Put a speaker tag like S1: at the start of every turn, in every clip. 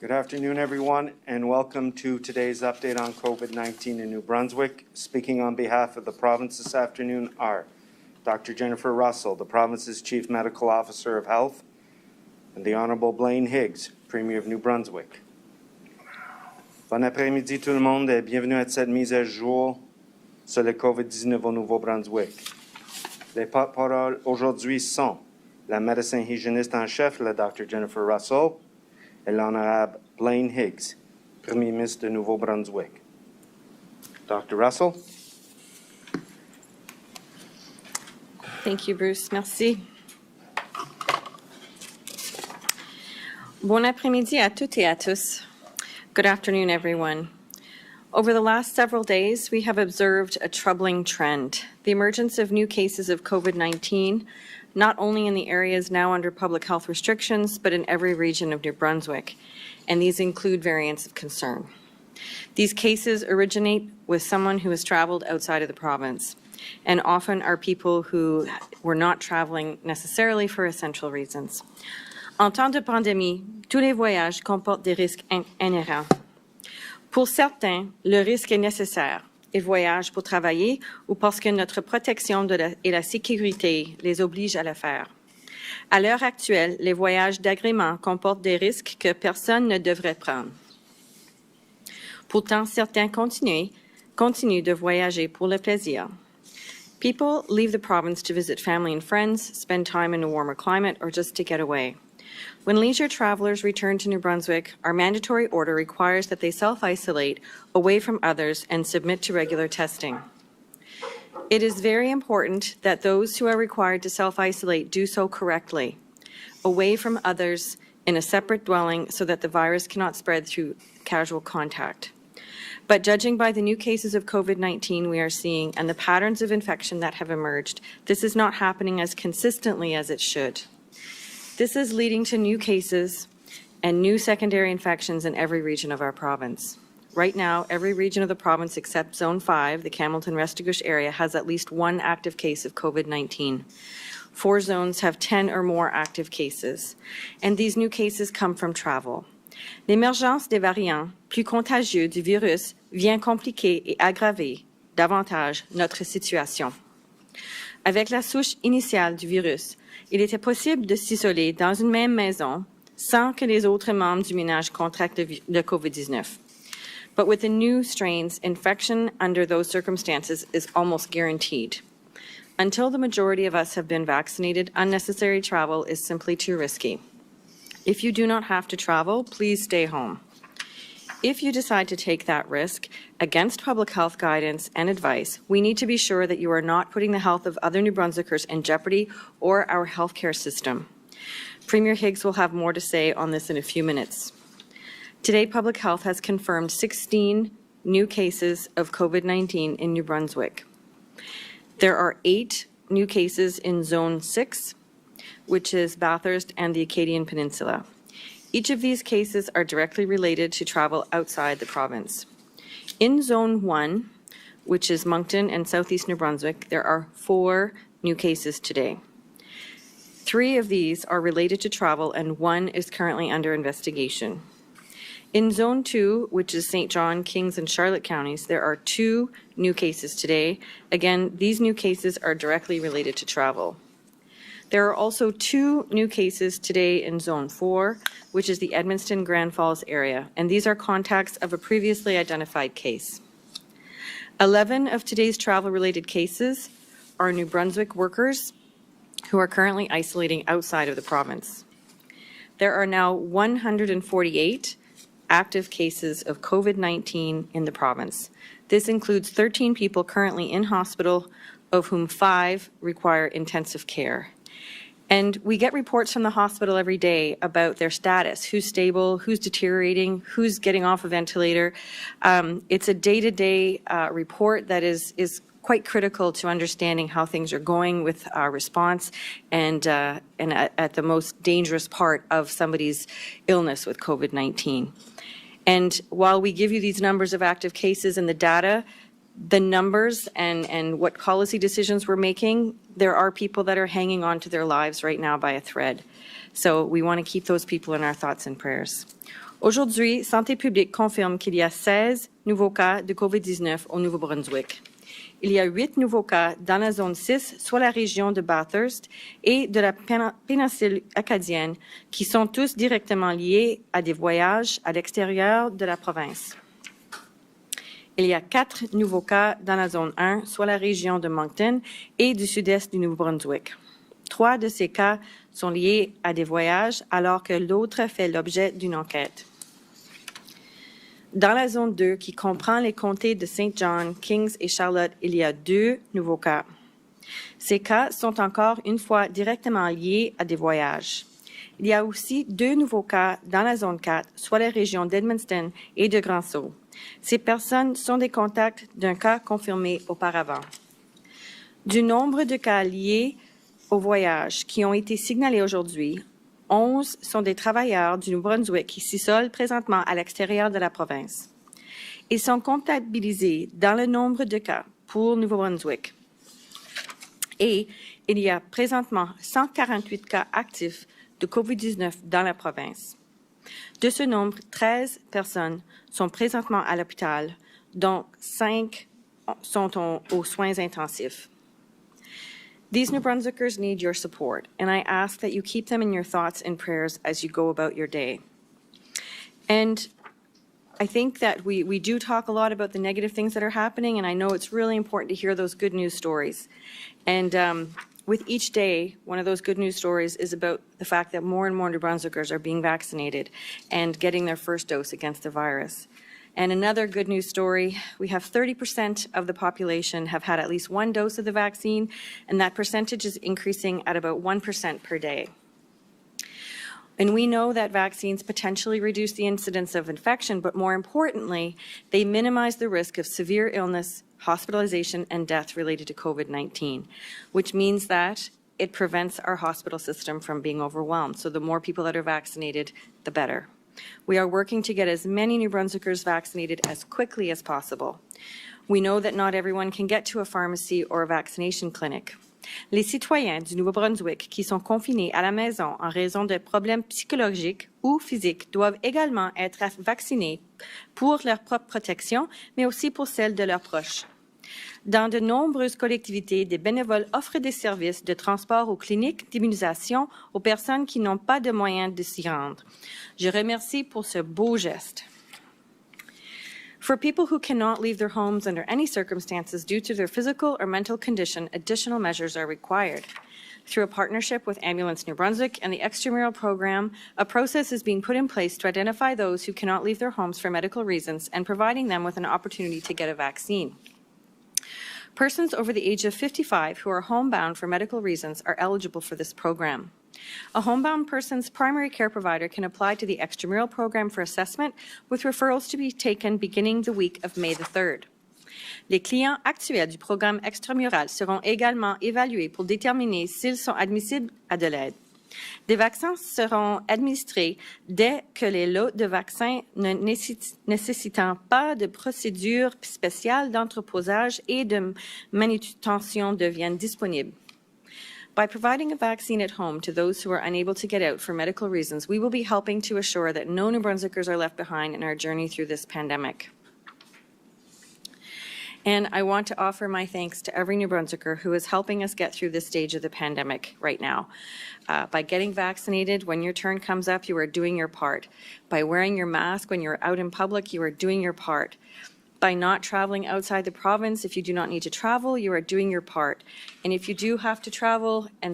S1: Good afternoon, everyone, and welcome to today's update on COVID-19 in New Brunswick. Speaking on behalf of the province this afternoon are Dr. Jennifer Russell, the province's Chief Medical Officer of Health, and the Honourable Blaine Higgs, Premier of New Brunswick. Bon après-midi tout le monde et bienvenue à cette mise à jour sur le COVID-19 au Nouveau-Brunswick. Les porte-paroles aujourd'hui sont la médecin hygiéniste en chef, la Dr. Jennifer Russell, et l'honorable Blaine Higgs, Premier ministre de Nouveau-Brunswick. Dr. Russell.
S2: Thank you, Bruce. Merci. Bon après-midi à toutes et à tous. Good afternoon, everyone. Over the last several days, we have observed a troubling trend. The emergence of new cases of COVID-19, not only in the areas now under public health restrictions, but in every region of New Brunswick, and these include variants of concern. These cases originate with someone who has traveled outside of the province, and often are people who were not traveling necessarily for essential reasons. En temps de pandémie, tous les voyages comportent des risques inhérents. Pour certains, le risque est nécessaire. Ils voyagent pour travailler ou parce que notre protection et la sécurité les obligent à le faire. À l'heure actuelle, les voyages d'agrément comportent des risques que personne ne devrait prendre. Pourtant, certains continuent de voyager pour le plaisir. People leave the province to visit family and friends, spend time in a warmer climate, or just to get away. When leisure travelers return to New Brunswick, our mandatory order requires that they self-isolate away from others and submit to regular testing. It is very important that those who are required to self-isolate do so correctly, away from others in a separate dwelling so that the virus cannot spread through casual contact. But judging by the new cases of COVID-19 we are seeing and the patterns of infection that have emerged, this is not happening as consistently as it should. This is leading to new cases and new secondary infections in every region of our province. Right now, every region of the province except Zone 5, the Campbellton-Restigouche area, has at least one active case of COVID-19. 4 zones have 10 or more active cases, and these new cases come from travel. L'émergence des variants plus contagieux du virus vient compliquer et aggraver davantage notre situation. Avec la souche initiale du virus, il était possible de s'isoler dans une même maison sans que les autres membres du ménage contractent le COVID-19. But with the new strains, infection under those circumstances is almost guaranteed. Until the majority of us have been vaccinated, unnecessary travel is simply too risky. If you do not have to travel, please stay home. If you decide to take that risk against public health guidance and advice, we need to be sure that you are not putting the health of other New Brunswickers in jeopardy or our healthcare system. Premier Higgs will have more to say on this in a few minutes. Today, Public Health has confirmed 16 new cases of COVID-19 in New Brunswick. There are 8 new cases in Zone 6, which is Bathurst and the Acadian Peninsula. Each of these cases are directly related to travel outside the province. In Zone 1, which is Moncton and Southeast New Brunswick, there are 4 new cases today. 3 of these are related to travel and 1 is currently under investigation. In Zone 2, which is St. John, Kings, and Charlotte counties, there are 2 new cases today. Again, these new cases are directly related to travel. There are also 2 new cases today in Zone 4, which is the Edmundston Grand Falls area, and these are contacts of a previously identified case. 11 of today's travel-related cases are New Brunswick workers who are currently isolating outside of the province. There are now 148 active cases of COVID-19 in the province. This includes 13 people currently in hospital, of whom 5 require intensive care. And we get reports from the hospital every day about their status, who's stable, who's deteriorating, who's getting off a ventilator. It's a day-to-day report that is quite critical to understanding how things are going with our response and at the most dangerous part of somebody's illness with COVID-19. And while we give you these numbers of active cases and the data, the numbers and what policy decisions we're making, there are people that are hanging on to their lives right now by a thread. So we want to keep those people in our thoughts and prayers. Aujourd'hui, Santé publique confirme qu'il y a 16 nouveaux cas de COVID-19 au Nouveau-Brunswick. Il y a 8 nouveaux cas dans la zone 6, soit la région de Bathurst et de la péninsule acadienne, qui sont tous directement liés à des voyages à l'extérieur de la province. Il y a 4 nouveaux cas dans la zone 1, soit la région de Moncton et du sud-est du Nouveau-Brunswick. 3 de ces cas sont liés à des voyages, alors que l'autre fait l'objet d'une enquête. Dans la zone 2, qui comprend les comtés de Saint John, Kings et Charlotte, il y a 2 nouveaux cas. Ces cas sont encore une fois directement liés à des voyages. Il y a aussi 2 nouveaux cas dans la zone 4, soit les régions d'Edmundston et de Grand-Sault. Ces personnes sont des contacts d'un cas confirmé auparavant. Du nombre de cas liés aux voyages qui ont été signalés aujourd'hui, 11 sont des travailleurs du Nouveau-Brunswick qui s'isolent présentement à l'extérieur de la province. Ils sont comptabilisés dans le nombre de cas pour Nouveau-Brunswick. Et il y a présentement 148 cas actifs de COVID-19 dans la province. De ce nombre, 13 personnes sont présentement à l'hôpital, dont 5 sont aux soins intensifs. These New Brunswickers need your support, and I ask that you keep them in your thoughts and prayers as you go about your day. And I think that we do talk a lot about the negative things that are happening, and I know it's really important to hear those good news stories. And with each day, one of those good news stories is about the fact that more and more New Brunswickers are being vaccinated and getting their first dose against the virus. And another good news story, we have 30% of the population have had at least 1 dose of the vaccine, and that percentage is increasing at about 1% per day. And we know that vaccines potentially reduce the incidence of infection, but more importantly, they minimize the risk of severe illness, hospitalization, and death related to COVID-19, which means that it prevents our hospital system from being overwhelmed. So the more people that are vaccinated, the better. We are working to get as many New Brunswickers vaccinated as quickly as possible. We know that not everyone can get to a pharmacy or a vaccination clinic. Les citoyens du Nouveau-Brunswick qui sont confinés à la maison en raison de problèmes psychologiques ou physiques doivent également être vaccinés pour leur propre protection, mais aussi pour celle de leurs proches. Dans de nombreuses collectivités, des bénévoles offrent des services de transport aux cliniques d'immunisation aux personnes qui n'ont pas de moyens de s'y rendre. Je remercie pour ce beau geste. For people who cannot leave their homes under any circumstances due to their physical or mental condition, additional measures are required. Through a partnership with Ambulance New Brunswick and the extramural program, a process is being put in place to identify those who cannot leave their homes for medical reasons and providing them with an opportunity to get a vaccine. Persons over the age of 55 who are homebound for medical reasons are eligible for this program. A homebound person's primary care provider can apply to the extramural program for assessment, with referrals to be taken beginning the week of May the 3rd. Les clients actuels du programme extramural seront également évalués pour déterminer s'ils sont admissibles à de l'aide. Des vaccins seront administrés dès que les lots de vaccins ne nécessitant pas de procédure spéciale d'entreposage et de manutention deviennent disponibles. By providing a vaccine at home to those who are unable to get out for medical reasons, we will be helping to assure that no New Brunswickers are left behind in our journey through this pandemic. And I want to offer my thanks to every New Brunswicker who is helping us get through this stage of the pandemic right now. By getting vaccinated, when your turn comes up, you are doing your part. By wearing your mask when you're out in public, you are doing your part. By not traveling outside the province, if you do not need to travel, you are doing your part. And if you do have to travel and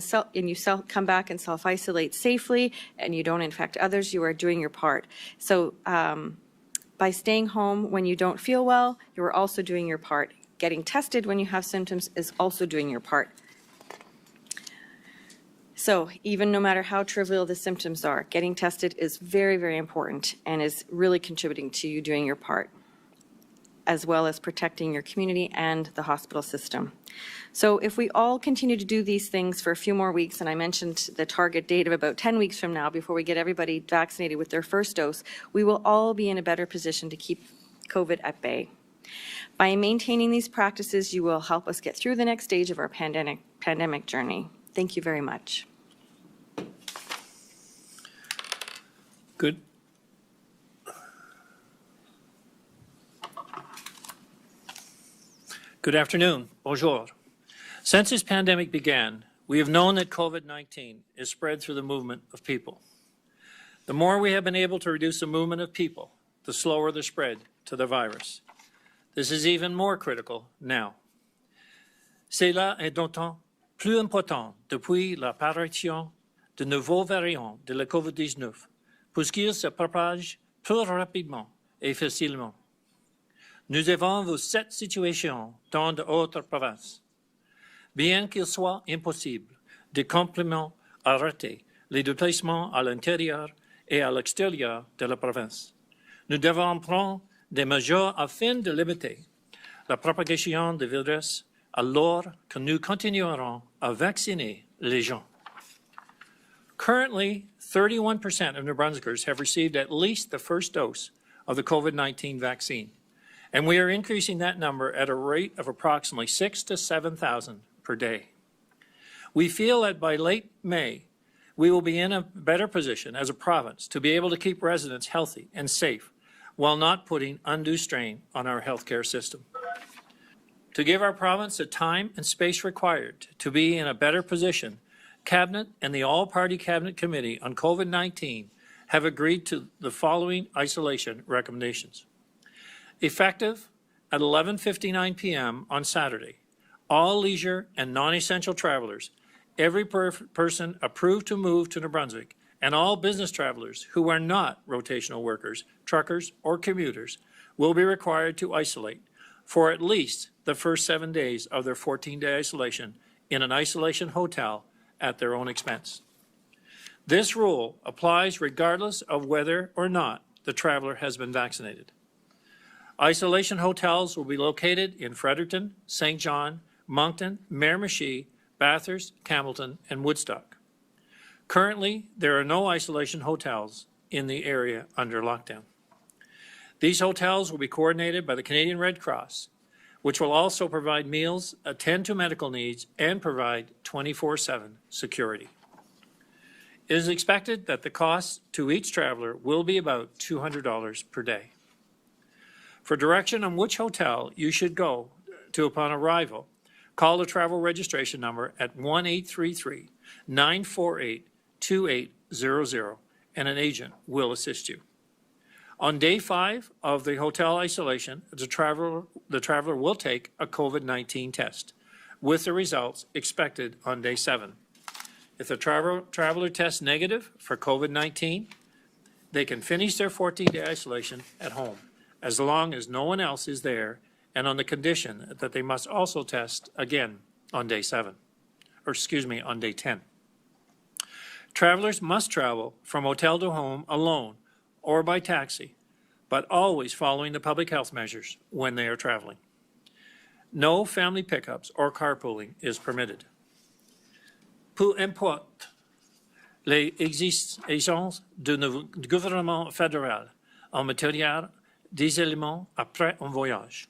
S2: come back and self-isolate safely and you don't infect others, you are doing your part. So by staying home when you don't feel well, you are also doing your part. Getting tested when you have symptoms is also doing your part. So even no matter how trivial the symptoms are, getting tested is very, very important and is really contributing to you doing your part, as well as protecting your community and the hospital system. So if we all continue to do these things for a few more weeks, and I mentioned the target date of about 10 weeks from now before we get everybody vaccinated with their first dose, we will all be in a better position to keep COVID at bay. By maintaining these practices, you will help us get through the next stage of our pandemic journey. Thank you very much.
S3: Good. Good afternoon. Bonjour. Since this pandemic began, we have known that COVID-19 is spread through the movement of people. The more we have been able to reduce the movement of people, the slower the spread to the virus. This is even more critical now. Cela est d'autant plus important depuis l'apparition de nouveaux variants de la COVID-19, puisqu'ils se propagent plus rapidement et facilement. Nous avons vu cette situation dans d'autres provinces. Bien qu'il soit impossible de complètement arrêter les déplacements à l'intérieur et à l'extérieur de la province, nous devons prendre des mesures afin de limiter la propagation du virus alors que nous continuerons à vacciner les gens. Currently, 31% of New Brunswickers have received at least the first dose of the COVID-19 vaccine, and we are increasing that number at a rate of approximately 6,000 to 7,000 per day. We feel that by late May, we will be in a better position as a province to be able to keep residents healthy and safe while not putting undue strain on our healthcare system. To give our province the time and space required to be in a better position, Cabinet and the All-Party Cabinet Committee on COVID-19 have agreed to the following isolation recommendations. Effective at 11:59 p.m. on Saturday, all leisure and non-essential travelers, every person approved to move to New Brunswick, and all business travelers who are not rotational workers, truckers, or commuters will be required to isolate for at least the first 7 days of their 14-day isolation in an isolation hotel at their own expense. This rule applies regardless of whether or not the traveler has been vaccinated. Isolation hotels will be located in Fredericton, St. John, Moncton, Miramichi, Bathurst, Campbellton, and Woodstock. Currently, there are no isolation hotels in the area under lockdown. These hotels will be coordinated by the Canadian Red Cross, which will also provide meals, attend to medical needs, and provide 24/7 security. It is expected that the cost to each traveler will be about $200 per day. For direction on which hotel you should go to upon arrival, call the travel registration number at 1-833-948-2800, and an agent will assist you. On day 5 of the hotel isolation, the traveler will take a COVID-19 test, with the results expected on day 7. If the traveler tests negative for COVID-19, they can finish their 14-day isolation at home, as long as no one else is there, and on the condition that they must also test again on day 7, on day 10. Travelers must travel from hotel to home alone or by taxi, but always following the public health measures when they are traveling. No family pickups or carpooling is permitted. Peu importe les exigences du gouvernement fédéral en matière d'isolement après un voyage.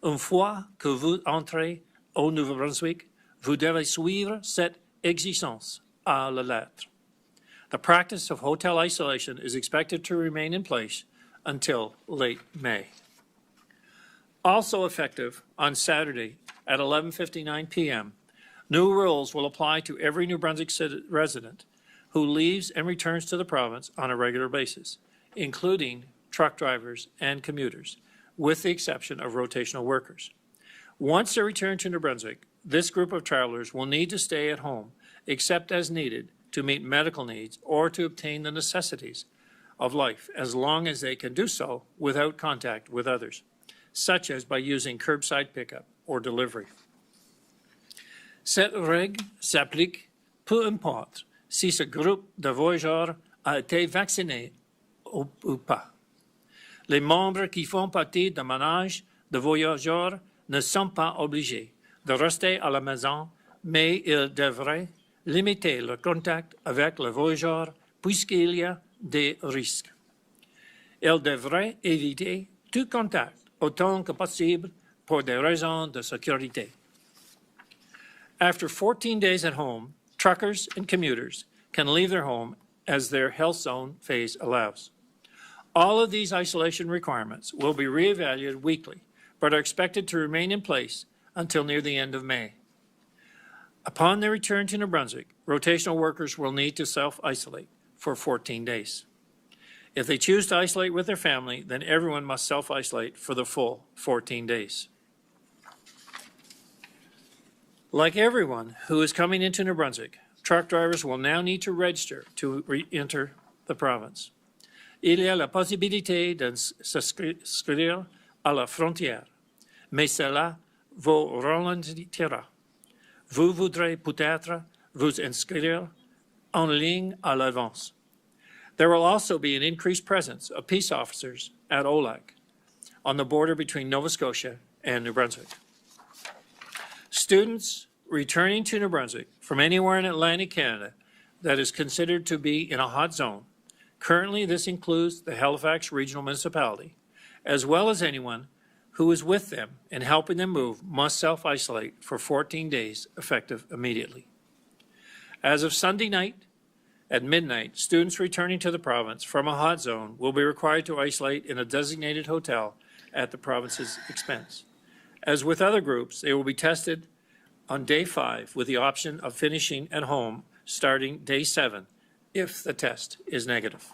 S3: Une fois que vous entrez au Nouveau-Brunswick, vous devez suivre cette exigence à la lettre. The practice of hotel isolation is expected to remain in place until late May. Also effective on Saturday at 11:59 p.m., new rules will apply to every New Brunswick resident who leaves and returns to the province on a regular basis, including truck drivers and commuters, with the exception of rotational workers. Once they return to New Brunswick, this group of travelers will need to stay at home, except as needed to meet medical needs or to obtain the necessities of life, as long as they can do so without contact with others, such as by using curbside pickup or delivery. Cette règle s'applique peu importe si ce groupe de voyageurs a été vacciné ou pas. Les membres qui font partie d'un ménage de voyageurs ne sont pas obligés de rester à la maison, mais ils devraient limiter le contact avec les voyageurs puisqu'il y a des risques. Ils devraient éviter tout contact autant que possible pour des raisons de sécurité. After 14 days at home, truckers and commuters can leave their home as their health zone phase allows. All of these isolation requirements will be reevaluated weekly, but are expected to remain in place until near the end of May. Upon their return to New Brunswick, rotational workers will need to self-isolate for 14 days. If they choose to isolate with their family, then everyone must self-isolate for the full 14 days. Like everyone who is coming into New Brunswick, truck drivers will now need to register to re-enter the province. Il y a la possibilité de s'inscrire à la frontière, mais cela vous ralentira. Vous voudrez peut-être vous inscrire en ligne à l'avance. There will also be an increased presence of peace officers at Olac on the border between Nova Scotia and New Brunswick. Students returning to New Brunswick from anywhere in Atlantic Canada that is considered to be in a hot zone, currently this includes the Halifax Regional Municipality, as well as anyone who is with them and helping them move, must self-isolate for 14 days, effective immediately. As of Sunday night at midnight, students returning to the province from a hot zone will be required to isolate in a designated hotel at the province's expense. As with other groups, they will be tested on day 5 with the option of finishing at home starting day 7 if the test is negative.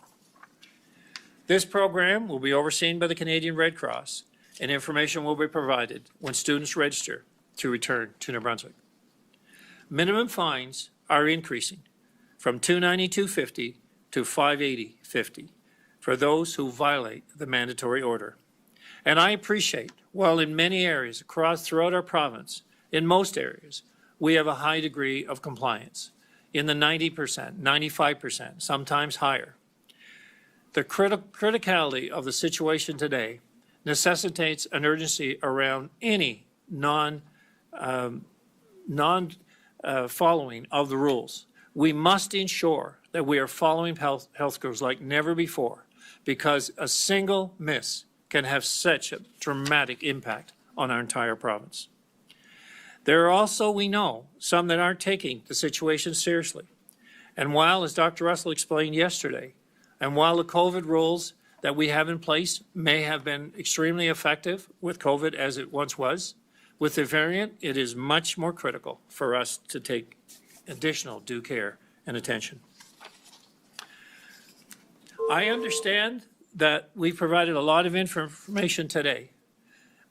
S3: This program will be overseen by the Canadian Red Cross, and information will be provided when students register to return to New Brunswick. Minimum fines are increasing from $292.50 to $580.50 for those who violate the mandatory order. And I appreciate, while in many areas throughout our province, in most areas, we have a high degree of compliance, in the 90%, 95%, sometimes higher. The criticality of the situation today necessitates an urgency around any non-following of the rules. We must ensure that we are following health codes like never before, because a single miss can have such a dramatic impact on our entire province. There are also, we know, some that aren't taking the situation seriously. And while, as Dr. Russell explained yesterday, and while the COVID rules that we have in place may have been extremely effective with COVID as it once was, with the variant, it is much more critical for us to take additional due care and attention. I understand that we've provided a lot of information today.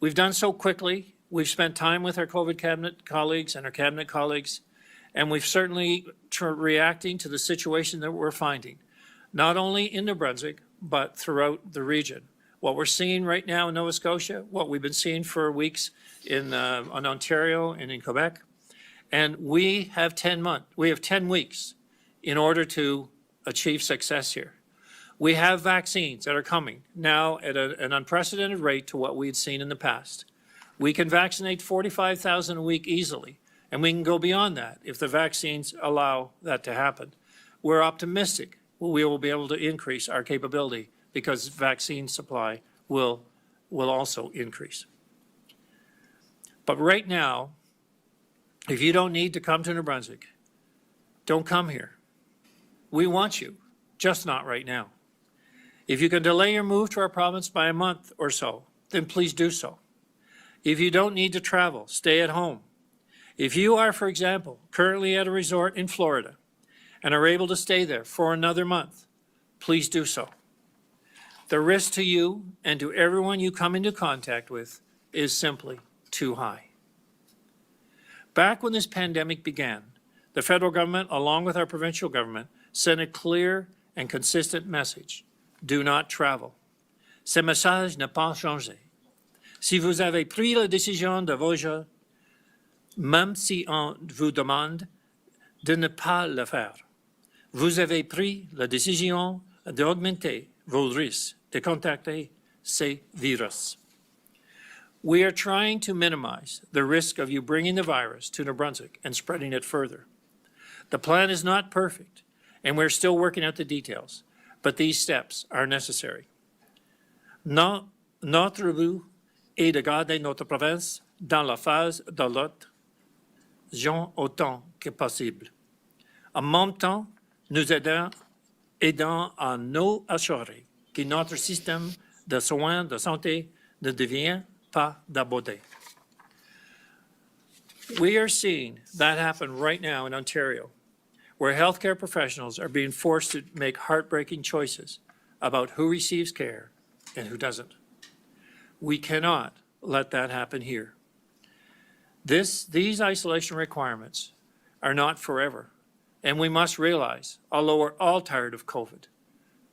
S3: We've done so quickly. We've spent time with our COVID cabinet colleagues and our cabinet colleagues, and we've certainly reacting to the situation that we're finding, not only in New Brunswick, but throughout the region. What we're seeing right now in Nova Scotia, what we've been seeing for weeks in Ontario and in Quebec, and we have 10 weeks in order to achieve success here. We have vaccines that are coming now at an unprecedented rate to what we had seen in the past. We can vaccinate 45,000 a week easily, and we can go beyond that if the vaccines allow that to happen. We're optimistic we will be able to increase our capability because vaccine supply will also increase. But right now, if you don't need to come to New Brunswick, don't come here. We want you, just not right now. If you can delay your move to our province by a month or so, then please do so. If you don't need to travel, stay at home. If you are, for example, currently at a resort in Florida and are able to stay there for another month, please do so. The risk to you and to everyone you come into contact with is simply too high. Back when this pandemic began, the federal government, along with our provincial government, sent a clear and consistent message. Do not travel. Ce message n'a pas changé. Si vous avez pris la décision de voyager, même si on vous demande de ne pas le faire, vous avez pris la décision d'augmenter vos risques de contacter ces virus. We are trying to minimize the risk of you bringing the virus to New Brunswick and spreading it further. The plan is not perfect, and we're still working out the details, but these steps are necessary. Notre but est de garder notre province dans la phase de l'adaptation autant que possible. En même temps, nous aidons à nous assurer que notre système de soins de santé ne devient pas d'abordé. We are seeing that happen right now in Ontario, where healthcare professionals are being forced to make heartbreaking choices about who receives care and who doesn't. We cannot let that happen here. These isolation requirements are not forever, and we must realize, although we're all tired of COVID,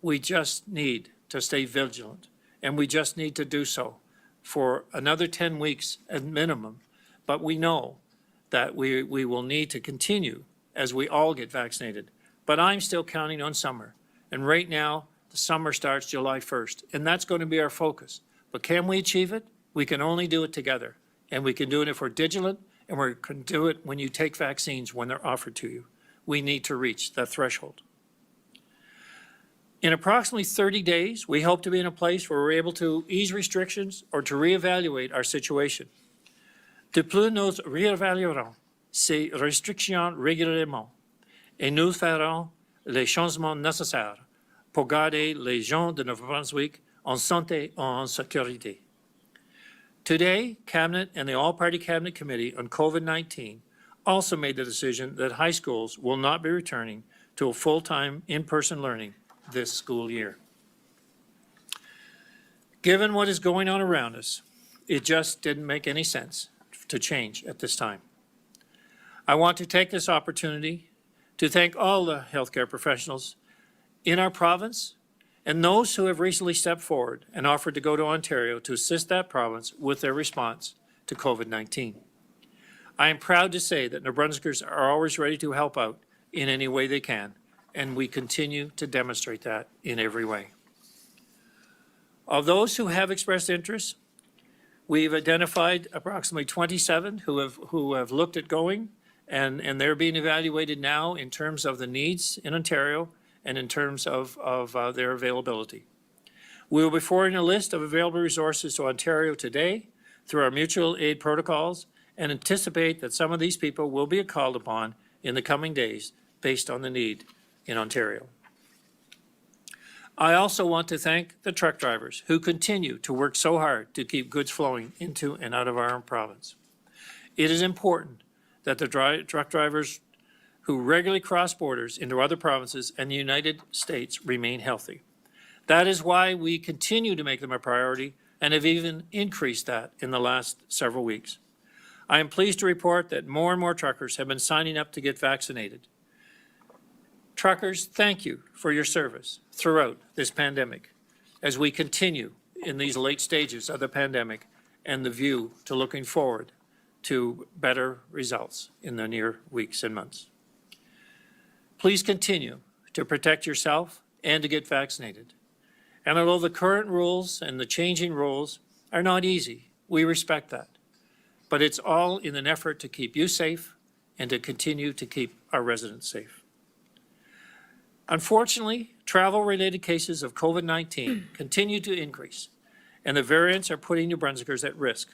S3: we just need to stay vigilant, and we just need to do so for another 10 weeks at minimum. But we know that we will need to continue as we all get vaccinated. But I'm still counting on summer. And right now, the summer starts July 1st, and that's going to be our focus. But can we achieve it? We can only do it together. And we can do it if we're vigilant, and we can do it when you take vaccines when they're offered to you. We need to reach that threshold. In approximately 30 days, we hope to be in a place where we're able to ease restrictions or to reevaluate our situation. De plus, nous réévaluerons ces restrictions régulièrement et nous ferons les changements nécessaires pour garder les gens de New-Brunswick en santé et en sécurité. Today, Cabinet and the All-Party Cabinet Committee on COVID-19 also made the decision that high schools will not be returning to a full-time in-person learning this school year. Given what is going on around us, it just didn't make any sense to change at this time. I want to take this opportunity to thank all the healthcare professionals in our province and those who have recently stepped forward and offered to go to Ontario to assist that province with their response to COVID-19. I am proud to say that New Brunswickers are always ready to help out in any way they can, and we continue to demonstrate that in every way. Of those who have expressed interest, we've identified approximately 27 who have looked at going, and they're being evaluated now in terms of the needs in Ontario and in terms of their availability. We will be forwarding a list of available resources to Ontario today through our mutual aid protocols and anticipate that some of these people will be called upon in the coming days based on the need in Ontario. I also want to thank the truck drivers who continue to work so hard to keep goods flowing into and out of our province. It is important that the truck drivers who regularly cross borders into other provinces and the United States remain healthy. That is why we continue to make them a priority and have even increased that in the last several weeks. I am pleased to report that more and more truckers have been signing up to get vaccinated. Truckers, thank you for your service throughout this pandemic as we continue in these late stages of the pandemic and the view to looking forward to better results in the near weeks and months. Please continue to protect yourself and to get vaccinated. And although the current rules and the changing rules are not easy, we respect that. But it's all in an effort to keep you safe and to continue to keep our residents safe. Unfortunately, travel-related cases of COVID-19 continue to increase, and the variants are putting New Brunswickers at risk.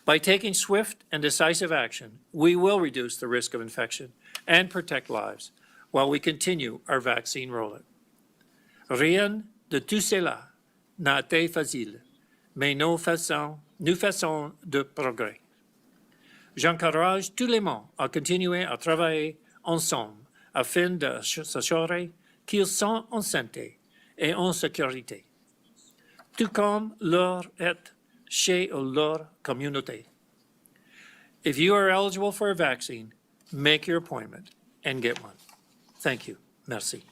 S3: By taking swift and decisive action, we will reduce the risk of infection and protect lives while we continue our vaccine rollout. Rien de tout cela n'a été facile, mais nous faisons de progrès. J'encourage tout le monde à continuer à travailler ensemble afin de s'assurer qu'ils sont en santé et en sécurité, tout comme leur est chez leur communauté. If you are eligible for a vaccine, make your appointment and get one. Thank you. Merci.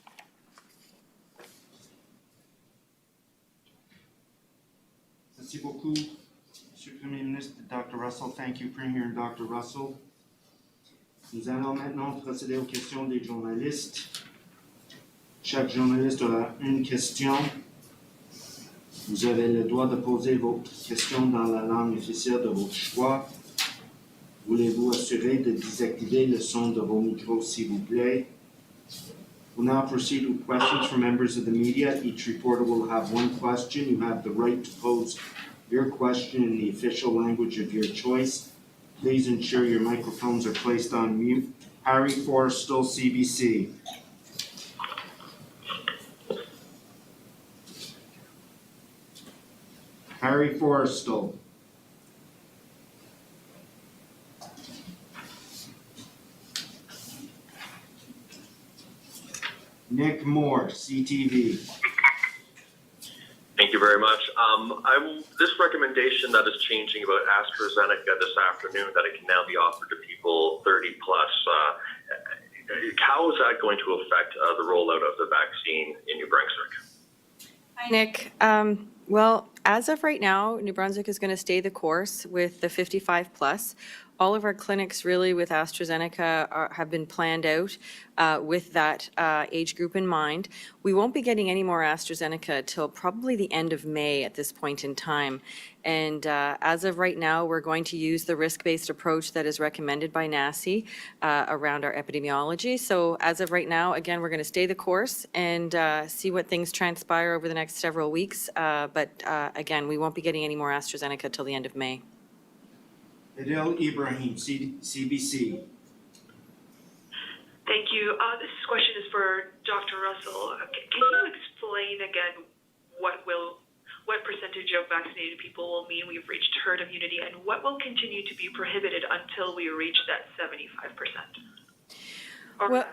S1: Merci beaucoup, Monsieur le Premier ministre. Dr. Russell, thank you, Premier Dr. Russell. Nous allons maintenant procéder aux questions des journalistes. Chaque journaliste aura une question. Vous avez le droit de poser votre question dans la langue officielle de votre choix. Voulez-vous assurer de désactiver le son de vos micros, s'il vous plaît? We'll now proceed with questions from members of the media. Each reporter will have one question. You have the right to pose your question in the official language of your choice. Please ensure your microphones are placed on mute. Harry Forrestal, CBC. Harry Forrestal. Nick Moore, CTV.
S4: Thank you very much. This recommendation that is changing about AstraZeneca this afternoon, that it can now be offered to people 30 plus, how is that going to affect the rollout of the vaccine in New Brunswick?
S2: Hi, Nick. Well, as of right now, New Brunswick is going to stay the course with the 55 plus. All of our clinics really with AstraZeneca have been planned out with that age group in mind. We won't be getting any more AstraZeneca till probably the end of May at this point in time. And as of right now, we're going to use the risk-based approach that is recommended by NACI around our epidemiology. So as of right now, again, we're going to stay the course and see what things transpire over the next several weeks. But again, we won't be getting any more AstraZeneca till the end of May.
S1: Adil Ibrahim, CBC.
S5: Thank you. This question is for Dr. Russell. Can you explain again what percentage of vaccinated people will mean we've reached herd immunity, and what will continue to be prohibited until we reach that 75%? Or
S2: Well,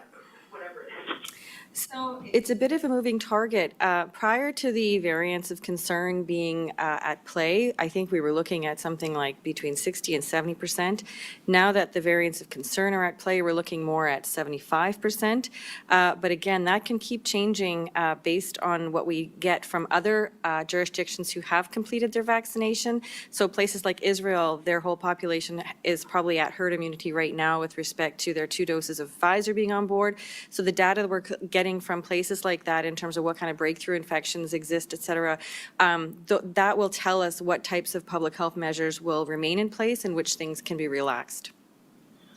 S5: whatever it is.
S2: So it's a bit of a moving target. Prior to the variants of concern being at play, I think we were looking at something like between 60 and 70%. Now that the variants of concern are at play, we're looking more at 75%. But again, that can keep changing based on what we get from other jurisdictions who have completed their vaccination. So places like Israel, their whole population is probably at herd immunity right now with respect to their 2 doses of Pfizer being on board. So the data that we're getting from places like that in terms of what kind of breakthrough infections exist, et cetera, that will tell us what types of public health measures will remain in place and which things can be relaxed.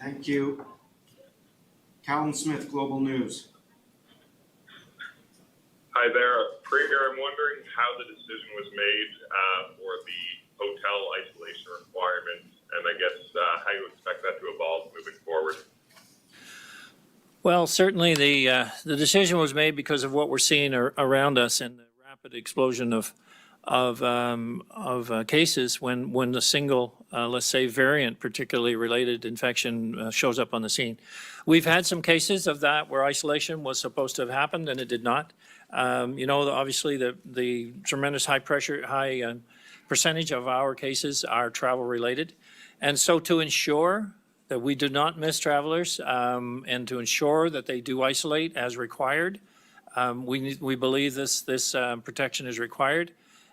S1: Thank you. Callan Smith, Global News.
S6: Hi there. Premier, I'm wondering how the decision was made for the hotel isolation requirement, and I guess how you expect that to evolve moving forward.
S3: Well, certainly the decision was made because of what we're seeing around us and the rapid explosion of cases when a single, let's say, variant, particularly related infection, shows up on the scene. We've had some cases of that where isolation was supposed to have happened and it did not. Obviously the tremendous high percentage of our cases are travel related, and so to ensure that we do not miss travelers, and to ensure that they do isolate as required. We believe this protection is required,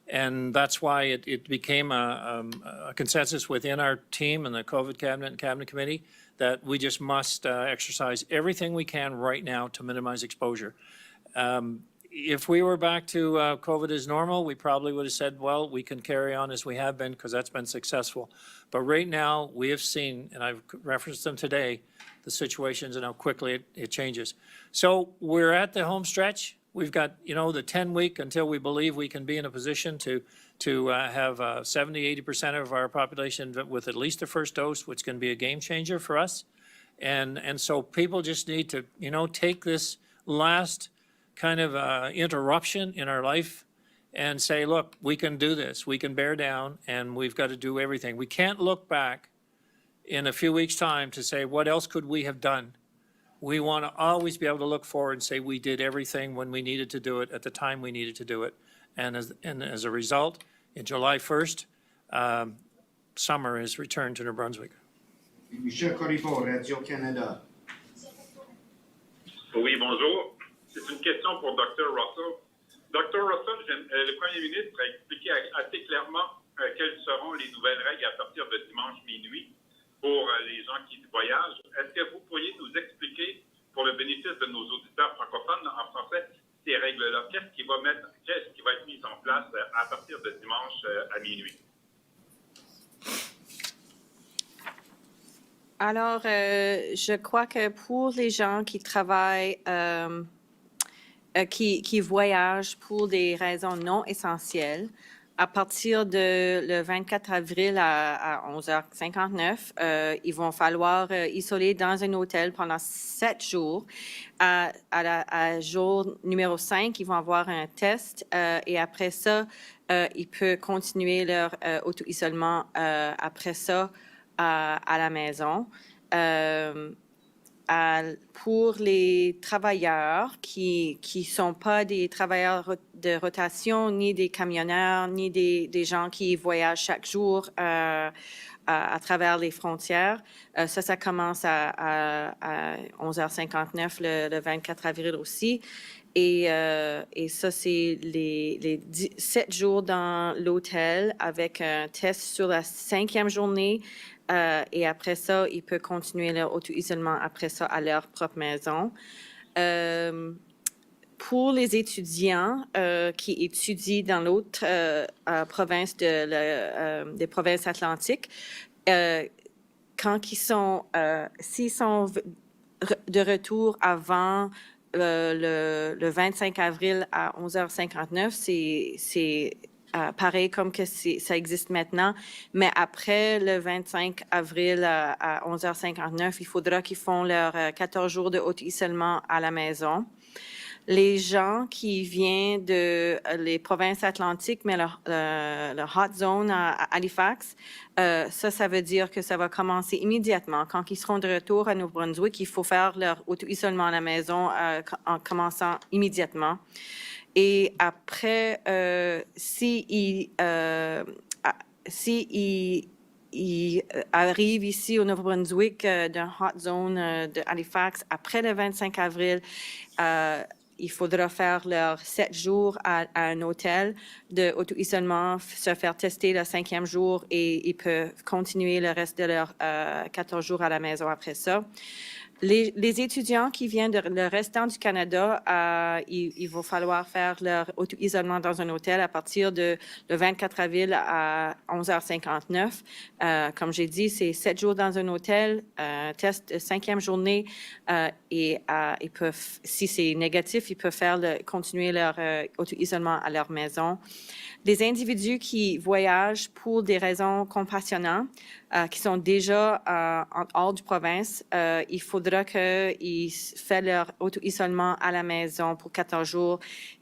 S3: and that's why it became a consensus within our team and the COVID cabinet and cabinet committee that we just must exercise everything we can right now to minimize exposure. If we were back to COVID as normal, we probably would have said, well, we can carry on as we have been because that's been successful. But right now, we have seen, and I've referenced them today, the situations and how quickly it changes. So we're at the home stretch. We've got, the 10-week until we believe we can be in a position to have 70, 80% of our population with at least the first dose, which can be a game changer for us. And so people just need to, take this last kind of interruption in our life and say, look, we can do this, we can bear down, and we've got to do everything. We can't look back in a few weeks' time to say, what else could we have done? We want to always be able to look forward and say we did everything when we needed to do it at the time we needed to do it. And as a result, in July 1st, summer is returned to New Brunswick.
S1: Michel Corriveau, Radio-Canada.
S6: Oui, bonjour. C'est une question pour Dr. Russell. Dr. Russell, le Premier ministre a expliqué assez clairement quelles seront les nouvelles règles à partir de dimanche minuit pour les gens qui voyagent. Est-ce que vous pourriez nous expliquer, pour le bénéfice de nos auditeurs francophones en français, ces règles-là? Qu'est-ce qui va être mis en place à partir de dimanche à minuit?
S2: Alors, je crois que pour les gens qui travaillent, qui voyagent pour des raisons non essentielles, à partir de le 24 avril à 11h59, ils vont falloir isoler dans un hôtel pendant 7 jours. À jour numéro 5, ils vont avoir un test et après ça, ils peuvent continuer leur auto-isolement après ça à la maison. pour les travailleurs qui sont pas des travailleurs de rotation, ni des camionneurs, ni des gens qui voyagent chaque jour à travers les frontières. Ça commence à 11h59 le 24 avril aussi. Et ça, c'est les 7 jours dans l'hôtel avec un test sur la 5e journée. Et après ça, ils peuvent continuer leur auto-isolement après ça à leur propre maison. Pour les étudiants qui étudient dans l'autre province des provinces atlantiques, quand ils sont, s'ils sont de retour avant le 25 avril à 11h59, c'est pareil comme que ça existe maintenant, mais après le 25 avril à 11h59, il faudra qu'ils font leurs 14 jours de auto-isolement à la maison. Les gens qui viennent de les provinces atlantiques, mais leur hot zone à Halifax, ça veut dire que ça va commencer immédiatement. Quand ils seront de retour à Nouveau-Brunswick, il faut faire leur auto-isolement à la maison en commençant immédiatement. Et après, s'ils arrivent ici au Nouveau-Brunswick d'un hot zone de Halifax après le 25 avril, il faudra faire leurs 7 jours à un hôtel de auto-isolement, se faire tester le 5e jour et ils peuvent continuer le reste de leurs 14 jours à la maison après ça. Les étudiants qui viennent de le restant du Canada, il va falloir faire leur auto-isolement dans un hôtel à partir de le 24 avril à 11h59. Comme j'ai dit, c'est 7 jours dans un hôtel, test 5e journée et ils peuvent, si c'est négatif, ils peuvent continuer leur auto-isolement à leur maison. Les individus qui voyagent pour des raisons compassionnantes, qui sont déjà en hors du province, il faudra qu'ils fassent leur auto-isolement à la maison pour 14 jours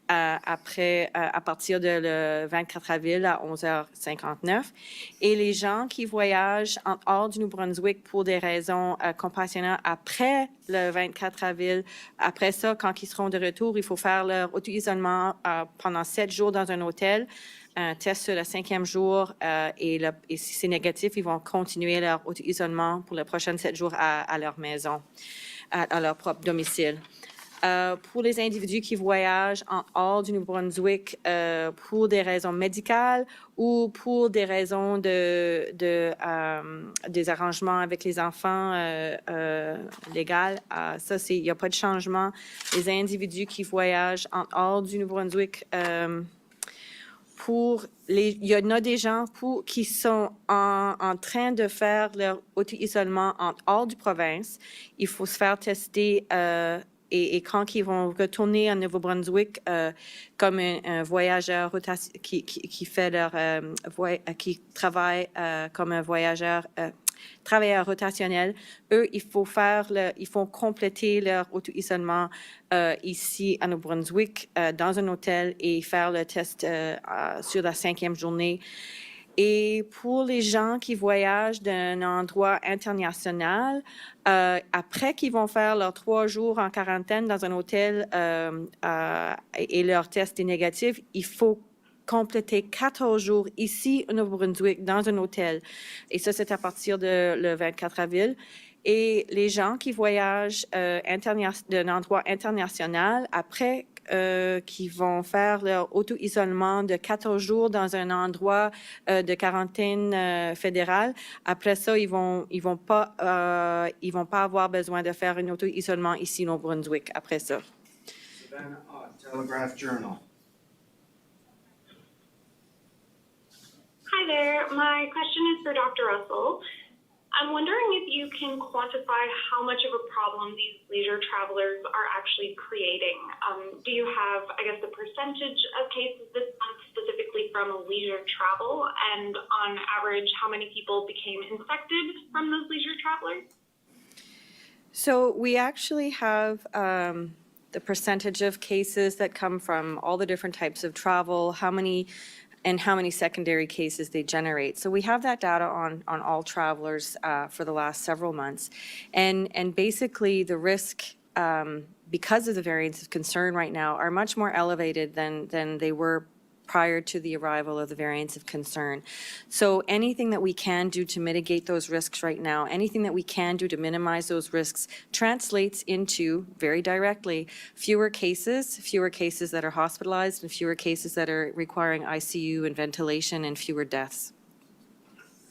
S2: à partir de le 24 avril à 11h59. Et les gens qui voyagent en hors du Nouveau-Brunswick pour des raisons compassionnelles après le 24 avril, après ça, quand ils seront de retour, il faut faire leur auto-isolement pendant 7 jours dans un hôtel. Un test sur le 5e jour et si c'est négatif, ils vont continuer leur auto-isolement pour les prochains 7 jours à leur maison, à leur propre domicile. Pour les individus qui voyagent en hors du Nouveau-Brunswick pour des raisons médicales ou pour des raisons des arrangements avec les enfants légaux, ça, il n'y a pas de changement. Les individus qui voyagent en hors du Nouveau-Brunswick, il y en a des gens qui sont en train de faire leur auto-isolement en hors du province. Il faut se faire tester et quand ils vont retourner à Nouveau-Brunswick comme un voyageur qui fait qui travaille comme un travailleur rotationnel, eux, il faut compléter leur auto-isolement ici à Nouveau-Brunswick dans un hôtel et faire le test sur la 5e journée. Et pour les gens qui voyagent d'un endroit international, après qu'ils vont faire leurs 3 jours en quarantaine dans un hôtel et leur test est négatif, il faut compléter 14 jours ici au Nouveau-Brunswick dans un hôtel. Et ça, c'est à partir de le 24 avril. Et les gens qui voyagent d'un endroit international, après qui vont faire leur auto-isolement de 14 jours dans un endroit de quarantaine fédérale. Après ça, ils vont pas avoir besoin de faire un auto-isolement ici au Brunswick après ça.
S1: Savannah Ott, Telegraph Journal.
S7: Hi there. My question is for Dr. Russell. I'm wondering if you can quantify how much of a problem these leisure travelers are actually creating. Do you have, I guess, the percentage of cases this month specifically from leisure travel? And on average, how many people became infected from those leisure travelers?
S2: So we actually have the percentage of cases that come from all the different types of travel, how many and how many secondary cases they generate. So we have that data on all travelers for the last several months. And basically the risk, because of the variants of concern right now, are much more elevated than they were prior to the arrival of the variants of concern. So anything that we can do to mitigate those risks right now, anything that we can do to minimize those risks translates into, very directly, fewer cases that are hospitalized and fewer cases that are requiring ICU and ventilation and fewer deaths.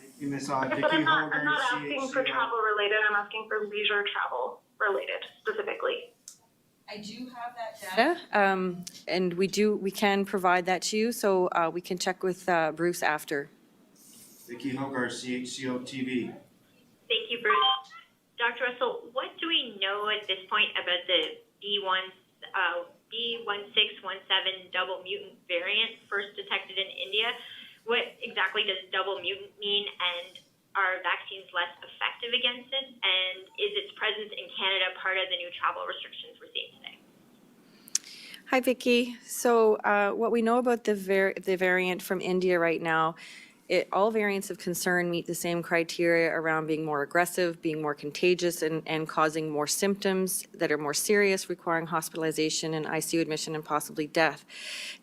S1: Thank you, Ms.
S7: Okay,
S1: Vicky
S7: but I'm
S1: Hogarth,
S7: not asking for
S1: CHCO.
S7: travel related, I'm asking for leisure travel related specifically.
S2: I do have that data, and we can provide that to you, so we can check with Bruce after.
S1: Vicky Hogarth, CHCO TV.
S8: Thank you, Bruce. Dr. Russell, what do we know at this point about the B1617 double mutant variant first detected in India? What exactly does double mutant mean, and are vaccines less effective against it? And is its presence in Canada part of the new travel restrictions we're seeing today?
S2: Hi, Vicky. So what we know about the variant from India right now, all variants of concern meet the same criteria around being more aggressive, being more contagious, and causing more symptoms that are more serious, requiring hospitalization and ICU admission and possibly death.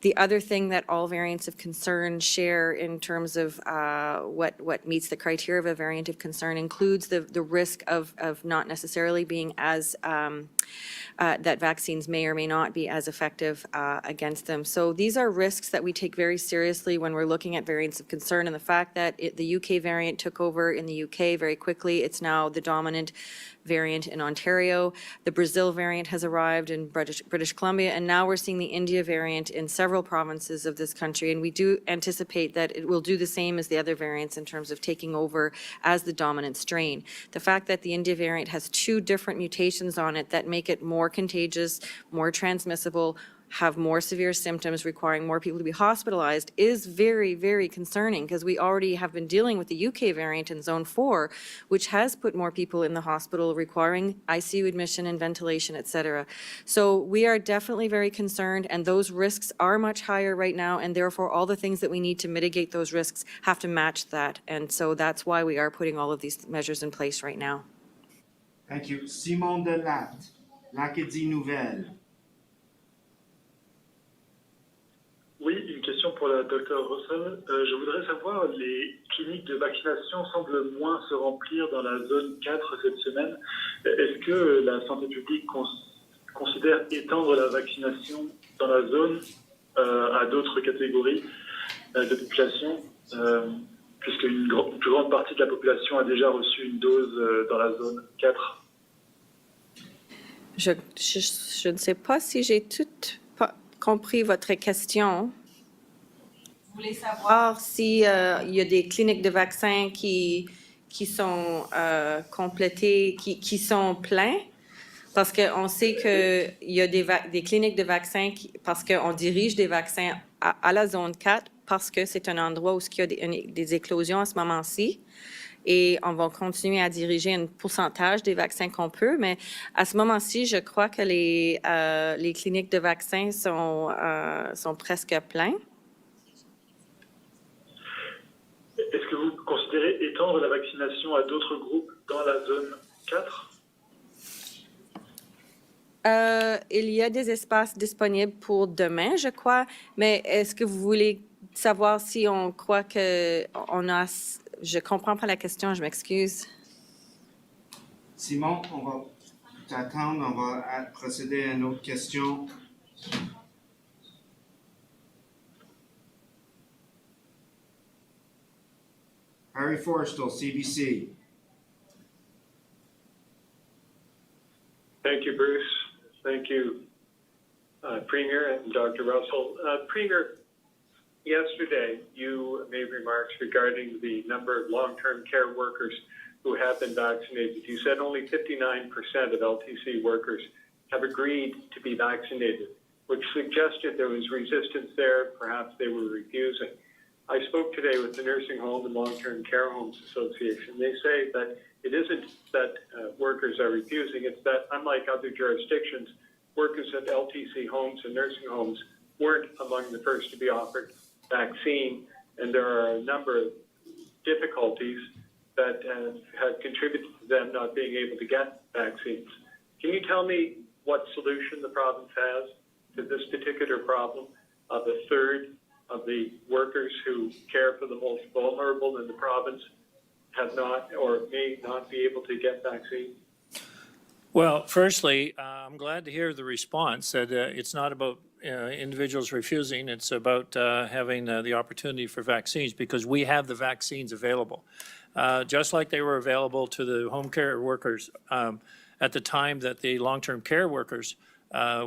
S2: The other thing that all variants of concern share in terms of what meets the criteria of a variant of concern includes the risk of not necessarily being as that vaccines may or may not be as effective against them. So these are risks that we take very seriously when we're looking at variants of concern, and the fact that the UK variant took over in the UK very quickly. It's now the dominant variant in Ontario. The Brazil variant has arrived in British Columbia, and now we're seeing the India variant in several provinces of this country, and we do anticipate that it will do the same as the other variants in terms of taking over as the dominant strain. The fact that the India variant has 2 different mutations on it that make it more contagious, more transmissible, have more severe symptoms requiring more people to be hospitalized is very, very concerning, because we already have been dealing with the UK variant in Zone 4, which has put more people in the hospital requiring ICU admission and ventilation, et cetera. So we are definitely very concerned, and those risks are much higher right now, and therefore all the things that we need to mitigate those risks have to match that. And so that's why we are putting all of these measures in place right now.
S1: Thank you. Simon Delatte, l'Acadie Nouvelle.
S9: Oui, une question pour la Dr Russell. Je voudrais savoir, les cliniques de vaccination semblent moins se remplir dans la zone 4 cette semaine. Est-ce que la santé publique considère étendre la vaccination dans la zone à d'autres catégories de population, puisque une plus grande partie de la population a déjà reçu une dose dans la zone 4?
S2: Je ne sais pas si j'ai tout compris votre question. Vous voulez savoir s'il y a des cliniques de vaccins qui sont complétées, qui sont pleins? Parce qu'on sait qu'il y a des cliniques de vaccins, parce qu'on dirige des vaccins à la zone 4, parce que c'est un endroit où il y a des éclosions à ce moment-ci. Et on va continuer à diriger un pourcentage des vaccins qu'on peut, mais à ce moment-ci, je crois que les cliniques de vaccins sont presque pleins.
S9: Est-ce que vous considérez étendre la vaccination à d'autres groupes dans la zone 4?
S2: Il y a des espaces disponibles pour demain, je crois, mais est-ce que vous voulez savoir si on croit qu'on a... Je ne comprends pas la question, je m'excuse.
S1: Simon, on va t'attendre, on va procéder à une autre question. Harry Forstall, CBC.
S10: Thank you, Bruce. Thank you, Premier and Dr. Russell. Premier, yesterday you made remarks regarding the number of long-term care workers who have been vaccinated. You said only 59% of LTC workers have agreed to be vaccinated, which suggested there was resistance there. Perhaps they were refusing. I spoke today with the Nursing Home and Long-Term Care Homes Association. They say that it isn't that workers are refusing, it's that unlike other jurisdictions, workers at LTC homes and nursing homes weren't among the first to be offered vaccine, and there are a number of difficulties that have contributed to them not being able to get vaccines. Can you tell me what solution the province has to this particular problem of a third of the workers who care for the most vulnerable in the province have not or may not be able to get vaccines?
S3: Well, firstly, I'm glad to hear the response that it's not about individuals refusing, it's about having the opportunity for vaccines, because we have the vaccines available. Just like they were available to the home care workers at the time that the long-term care workers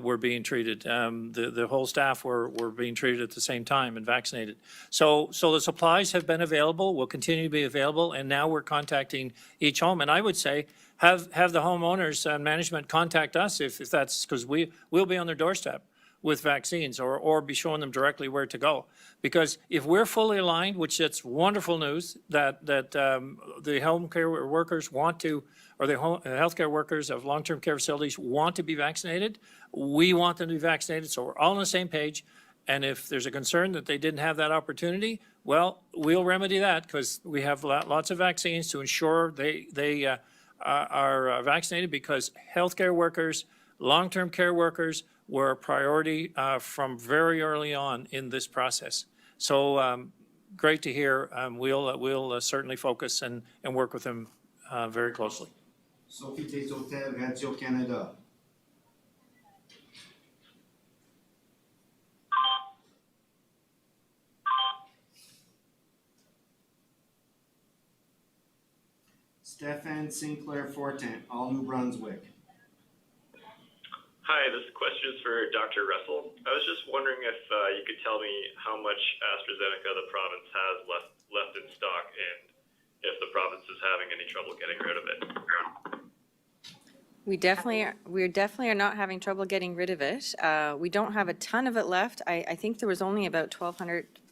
S3: were being treated. The whole staff were being treated at the same time and vaccinated. So the supplies have been available, will continue to be available, and now we're contacting each home. And I would say have the homeowners and management contact us if that's, because we'll be on their doorstep with vaccines or be showing them directly where to go. Because if we're fully aligned, which it's wonderful news that the home care workers want to, or the healthcare workers of long-term care facilities want to be vaccinated, we want them to be vaccinated, so we're all on the same page. And if there's a concern that they didn't have that opportunity, well, we'll remedy that, because we have lots of vaccines to ensure they are vaccinated, because healthcare workers, long-term care workers were a priority from very early on in this process. So great to hear. We'll certainly focus and work with them very closely.
S1: Sophie Desautels, Radio-Canada. Stefan Sinclair Fortin, All New Brunswick.
S11: Hi, this question is for Dr. Russell. I was just wondering if you could tell me how much AstraZeneca the province has left in stock, and if the province is having any trouble getting rid of it.
S2: We definitely are not having trouble getting rid of it. We don't have a ton of it left. I think there was only about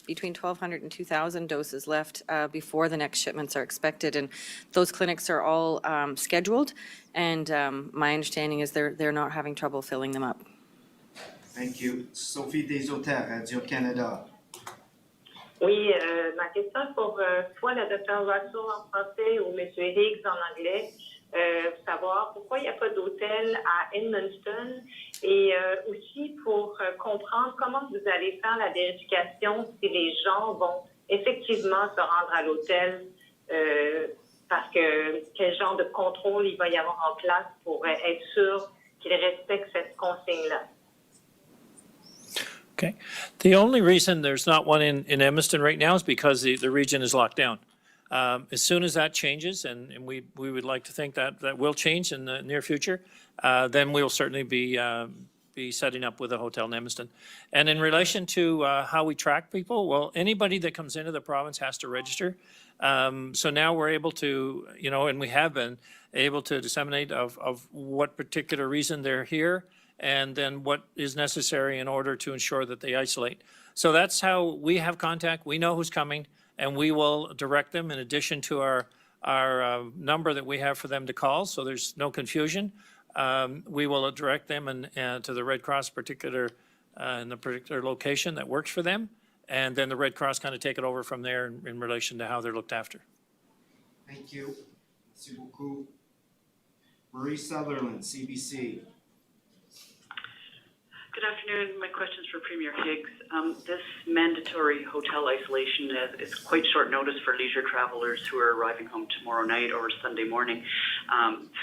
S2: between 1,200 and 2,000 doses left before the next shipments are expected, and those clinics are all scheduled, and my understanding is they're not having trouble filling them up.
S1: Thank you. Sophie Desautels, Radio-Canada.
S12: Oui, ma question est pour soit le Dr. Russell en français ou M. Higgs en anglais. Savoir pourquoi il n'y a pas d'hôtel à Edmundston et aussi pour comprendre comment vous allez faire la vérification si les gens vont effectivement se rendre à l'hôtel parce que quel genre de contrôle il va y avoir en place pour être sûr qu'ils respectent cette consigne-là.
S3: Okay. The only reason there's not one in Edmundston right now is because the region is locked down. As soon as that changes, and we would like to think that will change in the near future, then we'll certainly be setting up with a hotel in Edmundston. And in relation to how we track people, well, anybody that comes into the province has to register. So now we're able to, and we have been able to disseminate of what particular reason they're here, and then what is necessary in order to ensure that they isolate. So that's how we have contact. We know who's coming, and we will direct them in addition to our number that we have for them to call, so there's no confusion. We will direct them to the Red Cross in the particular location that works for them, and then the Red Cross kind of take it over from there in relation to how they're looked after.
S1: Thank you. Merci beaucoup. Marie Sutherland, CBC.
S13: Good afternoon. My question is for Premier Higgs. This mandatory hotel isolation is quite short notice for leisure travelers who are arriving home tomorrow night or Sunday morning.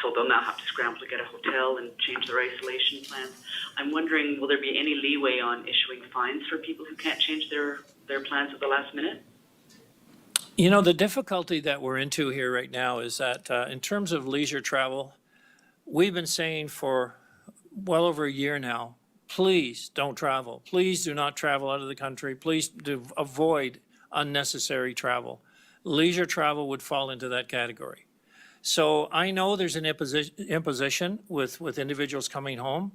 S13: So they'll now have to scramble to get a hotel and change their isolation plans. I'm wondering, will there be any leeway on issuing fines for people who can't change their plans at the last minute?
S3: The difficulty that we're into here right now is that in terms of leisure travel, we've been saying for well over a year now, please don't travel. Please do not travel out of the country. Please do avoid unnecessary travel. Leisure travel would fall into that category. So I know there's an imposition with individuals coming home,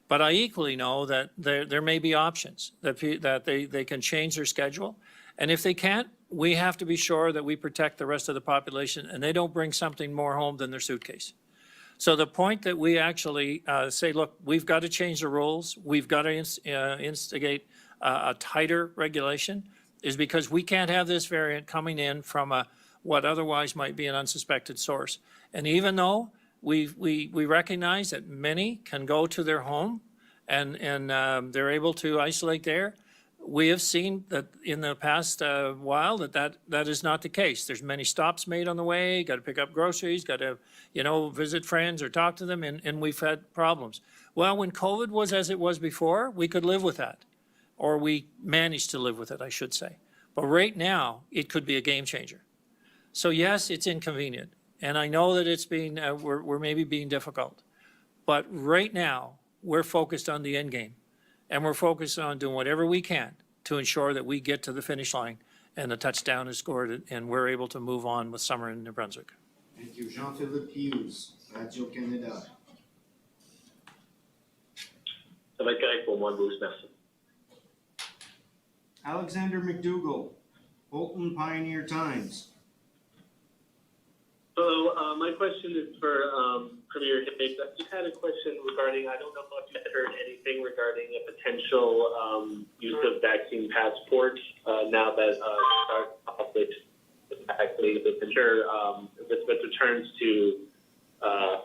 S3: but I equally know that there may be options, that they can change their schedule. And if they can't, we have to be sure that we protect the rest of the population and they don't bring something more home than their suitcase. So the point that we actually say, look, we've got to change the rules. We've got to instigate a tighter regulation. is because we can't have this variant coming in from what otherwise might be an unsuspected source. And even though we recognize that many can go to their home and they're able to isolate there, we have seen that in the past while that is not the case. There's many stops made on the way, got to pick up groceries, got to, visit friends or talk to them, and we've had problems. Well, when COVID was as it was before, we could live with that, or we managed to live with it, I should say. But right now, it could be a game changer. So yes, it's inconvenient, and I know that it's being, we're maybe being difficult, but right now, we're focused on the end game. And we're focused on doing whatever we can to ensure that we get to the finish line and the touchdown is scored and we're able to move on with summer in New Brunswick.
S1: Thank you. Jean-Philippe Hughes, Radio-Canada.
S4: Ça va être correct pour moi, Bruce, merci.
S1: Alexander McDougall, Bolton Pioneer Times.
S14: So my question is for Premier Higgs. I just had a question regarding, I don't know if you had heard anything regarding a potential use of vaccine passports now that our public is vaccinated. I'm sure with returns to,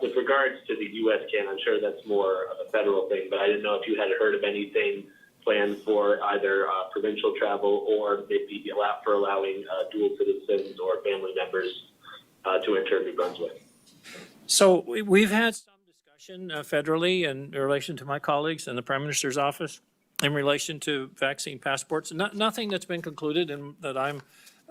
S14: with regards to the U.S. can, I'm sure that's more of a federal thing, but I didn't know if you had heard of anything planned for either provincial travel or maybe allowing dual citizens or family members to enter New Brunswick.
S3: So we've had some discussion federally in relation to my colleagues in the Prime Minister's office in relation to vaccine passports. Nothing that's been concluded and that I'm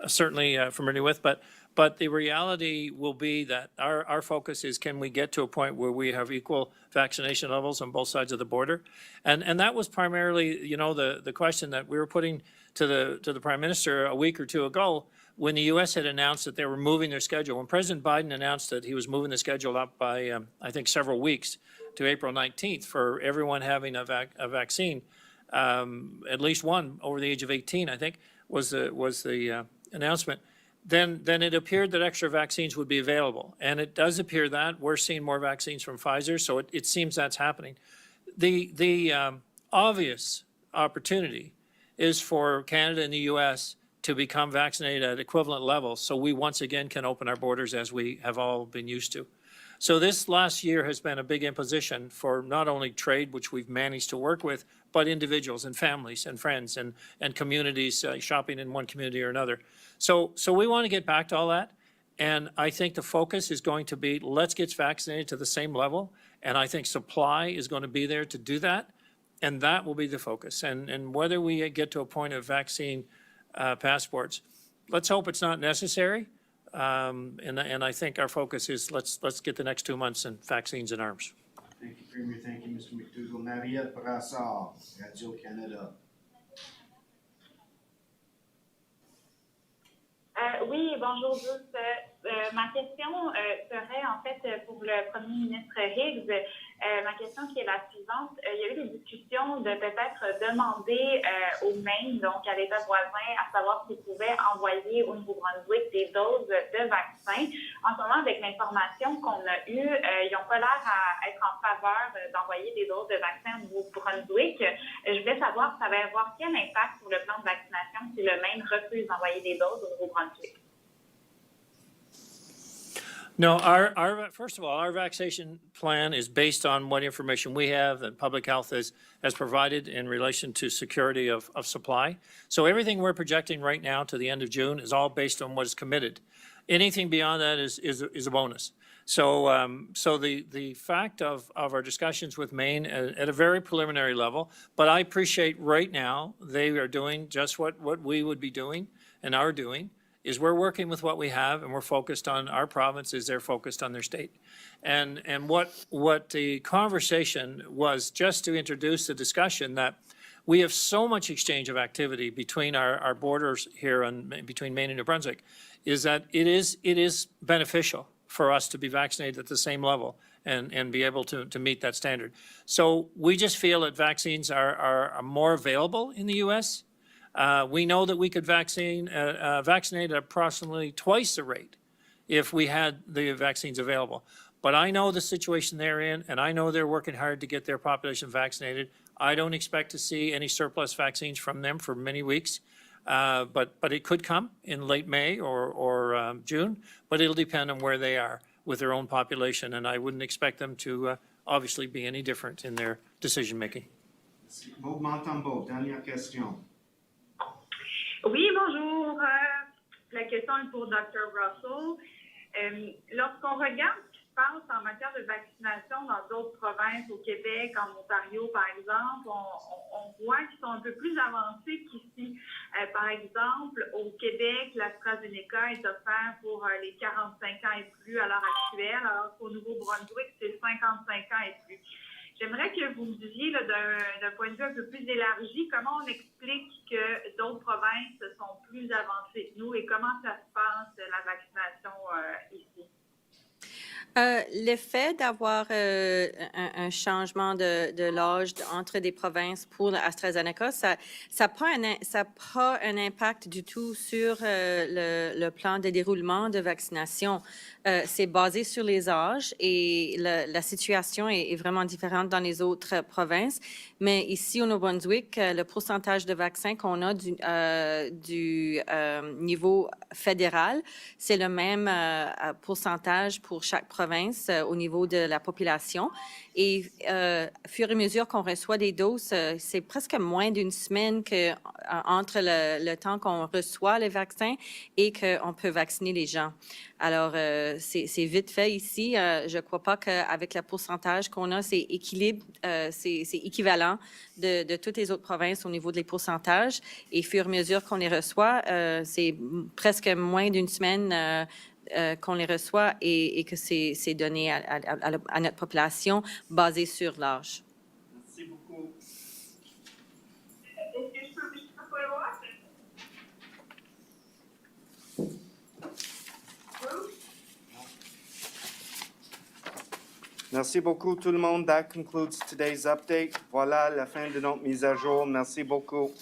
S3: certainly familiar with, but the reality will be that our focus is, can we get to a point where we have equal vaccination levels on both sides of the border? And that was primarily, the question that we were putting to the Prime Minister a week or two ago, when the U.S. had announced that they were moving their schedule. When President Biden announced that he was moving the schedule up by, I think, several weeks to April 19th for everyone having a vaccine, at least one over the age of 18, I think, was the announcement. Then it appeared that extra vaccines would be available. And it does appear that we're seeing more vaccines from Pfizer, so it seems that's happening. The obvious opportunity is for Canada and the U.S. to become vaccinated at equivalent levels, so we once again can open our borders as we have all been used to. So this last year has been a big imposition for not only trade, which we've managed to work with, but individuals and families and friends and communities shopping in one community or another. So we want to get back to all that, and I think the focus is going to be, let's get vaccinated to the same level, and I think supply is going to be there to do that, and that will be the focus. And whether we get to a point of vaccine passports, let's hope it's not necessary. And I think our focus is let's get the next 2 months in vaccines in arms.
S1: Thank you, Premier. Thank you, Mr. McDougall. Mariette Brassard, Radio-Canada.
S12: Oui, bonjour tous. Ma question serait en fait pour le Premier ministre Higgs. Ma question qui est la suivante. Il y a eu des discussions de peut-être demander au Maine, donc à l'État voisin, à savoir s'ils pouvaient envoyer au Nouveau-Brunswick des doses de vaccins. En ce moment, avec l'information qu'on a eue, ils n'ont pas l'air à être en faveur d'envoyer des doses de vaccins au Nouveau-Brunswick. Je voulais savoir, ça va avoir quel impact sur le plan de vaccination si le Maine refuse d'envoyer des doses au Nouveau-Brunswick?
S3: No, first of all, our vaccination plan is based on what information we have that public health has provided in relation to security of supply. So everything we're projecting right now to the end of June is all based on what is committed. Anything beyond that is a bonus. So the fact of our discussions with Maine at a very preliminary level, but I appreciate right now they are doing just what we would be doing and are doing, is we're working with what we have and we're focused on our provinces, they're focused on their state. And what the conversation was, just to introduce the discussion that we have so much exchange of activity between our borders here and between Maine and New Brunswick, is that it is beneficial for us to be vaccinated at the same level and be able to meet that standard. So we just feel that vaccines are more available in the U.S. We know that we could vaccinate at approximately twice the rate if we had the vaccines available. But I know the situation they're in, and I know they're working hard to get their population vaccinated. I don't expect to see any surplus vaccines from them for many weeks. But it could come in late May or June, but it'll depend on where they are with their own population, and I wouldn't expect them to obviously be any different in their decision-making.
S1: Bob Montembeau, dernière question.
S12: Oui, bonjour. La question est pour Dr. Russell. Lorsqu'on regarde ce qui se passe en matière de vaccination dans d'autres provinces, au Québec, en Ontario, par exemple, on voit qu'ils sont un peu plus avancés qu'ici. Par exemple, au Québec, l'AstraZeneca est offert pour les 45 ans et plus à l'heure actuelle, alors qu'au Nouveau-Brunswick, c'est 55 ans et plus. J'aimerais que vous me disiez, d'un point de vue un peu plus élargi, comment on explique que d'autres provinces sont plus avancées que nous et comment ça se passe, la vaccination ici?
S2: L'effet d'avoir un changement de l'âge entre des provinces pour l'AstraZeneca, ça n'a pas un impact du tout sur le plan de déroulement de vaccination. C'est basé sur les âges et la situation est vraiment différente dans les autres provinces. Mais ici, au Nouveau-Brunswick, le pourcentage de vaccins qu'on a du niveau fédéral, c'est le même pourcentage pour chaque province au niveau de la population. Et au fur et à mesure qu'on reçoit des doses, c'est presque moins d'une semaine entre le temps qu'on reçoit les vaccins et qu'on peut vacciner les gens. Alors, c'est vite fait ici. Je ne crois pas qu'avec le pourcentage qu'on a, c'est équivalent de toutes les autres provinces au niveau des pourcentages. Et au fur et à mesure qu'on les reçoit, c'est presque moins d'une semaine qu'on les reçoit et que c'est donné à notre population basé sur l'âge.
S1: Merci beaucoup. Merci beaucoup tout le monde. That concludes today's update. Voilà la fin de notre mise à jour. Merci beaucoup.